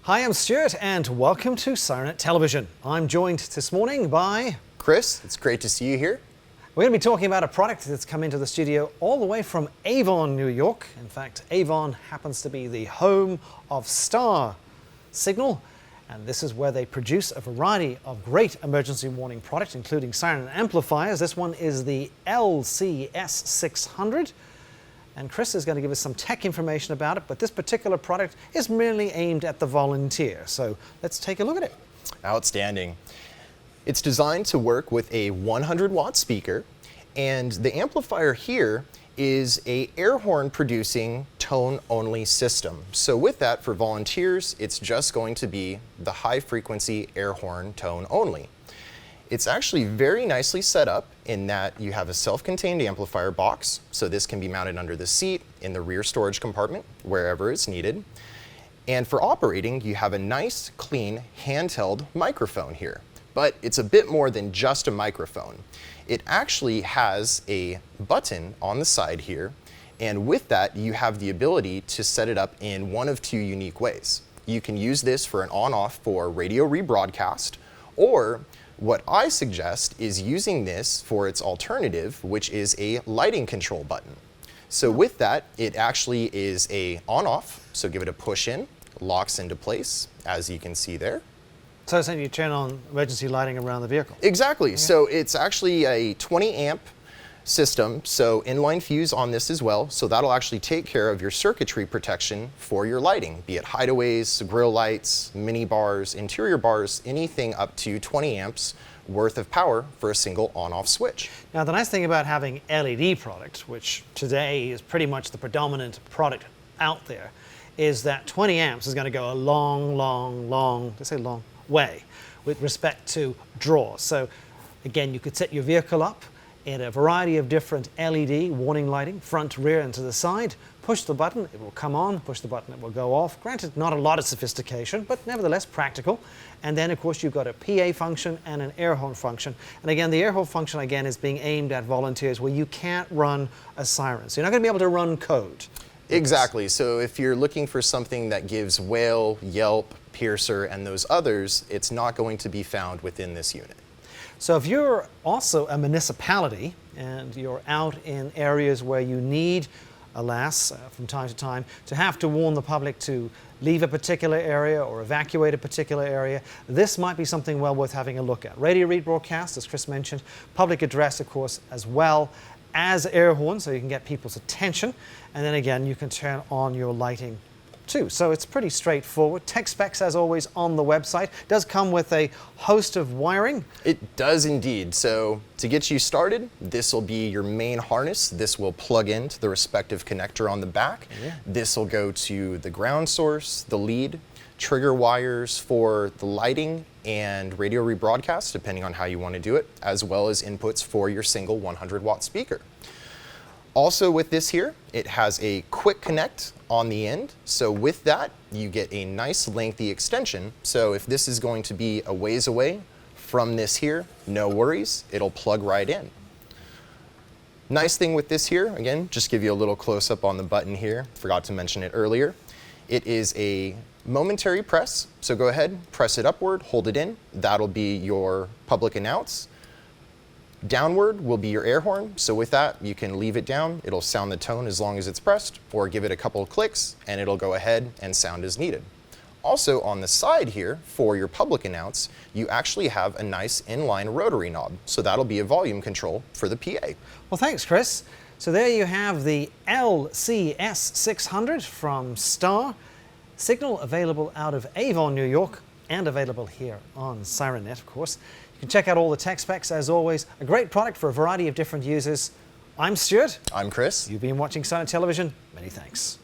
Hi, I'm Stuart and welcome to SIRENNET Television. I'm joined this morning by Chris. It's great to see you here. We're going to be talking about a product that's come into the studio all the way from Avon, New York. In fact, Avon happens to be the home of Star Signal, and this is where they produce a variety of great emergency warning products, including siren amplifiers. This one is the LCS600. And Chris is going to give us some tech information about it, but this particular product is merely aimed at the volunteer. So let's take a look at it. Outstanding. It's designed to work with a 100-watt speaker, and the amplifier here is a air horn producing tone-only system. So with that, for volunteers, it's just going to be the high-frequency air horn tone only. It's actually very nicely set up in that you have a self-contained amplifier box, so this can be mounted under the seat, in the rear storage compartment, wherever it's needed. And for operating, you have a nice, clean, handheld microphone here. But it's a bit more than just a microphone. It actually has a button on the side here, and with that, you have the ability to set it up in one of two unique ways. You can use this for an on-off for radio rebroadcast, or what I suggest is using this for its alternative, which is a lighting control button. So with that, it actually is a on-off, so give it a push in, locks into place, as you can see there. So essentially you turn on emergency lighting around the vehicle. Exactly, so it's actually a 20 amp system, so inline fuse on this as well, so that'll actually take care of your circuitry protection for your lighting, be it hideaways, grill lights, mini bars, interior bars, anything up to 20 amps worth of power for a single on-off switch. Now the nice thing about having LED product, which today is pretty much the predominant product out there, is that 20 amps is going to go a long way with respect to draw. So again, you could set your vehicle up in a variety of different LED warning lighting, front, rear, and to the side. Push the button, it will come on. Push the button, it will go off. Granted, not a lot of sophistication, but nevertheless practical. And then, of course, you've got a PA function and an air horn function. And again, the air horn function, again, is being aimed at volunteers where you can't run a siren. So you're not going to be able to run code. Exactly. So if you're looking for something that gives wail, yelp, piercer, and those others, it's not going to be found within this unit. So if you're also a municipality and you're out in areas where you need, alas, from time to time, to have to warn the public to leave a particular area or evacuate a particular area, this might be something well worth having a look at. Radio rebroadcast, as Chris mentioned, public address, of course, as well as air horn, so you can get people's attention. And then again, you can turn on your lighting too. So it's pretty straightforward. Tech specs, as always, on the website. Does come with a host of wiring. It does indeed. So to get you started, this will be your main harness. This will plug into the respective connector on the back. Yeah. This will go to the ground source, the lead, trigger wires for the lighting and radio rebroadcast, depending on how you want to do it, as well as inputs for your single 100-watt speaker. Also with this here, it has a quick connect on the end. So with that, you get a nice lengthy extension. So if this is going to be a ways away from this here, no worries, it'll plug right in. Nice thing with this here, again, just give you a little close up on the button here. Forgot to mention it earlier. It is a momentary press. So go ahead, press it upward, hold it in. That'll be your public announce. Downward will be your air horn, so with that you can leave it down, it'll sound the tone as long as it's pressed, or give it a couple of clicks and it'll go ahead and sound as needed. Also on the side here, for your public announce, you actually have a nice inline rotary knob, so that'll be a volume control for the PA. Well, thanks, Chris. So there you have the LCS600 from Star Signal, available out of Avon, New York, and available here on SIRENNET, of course. You can check out all the tech specs, as always. A great product for a variety of different users. I'm Stuart. I'm Chris. You've been watching SIRENNET Television. Many thanks.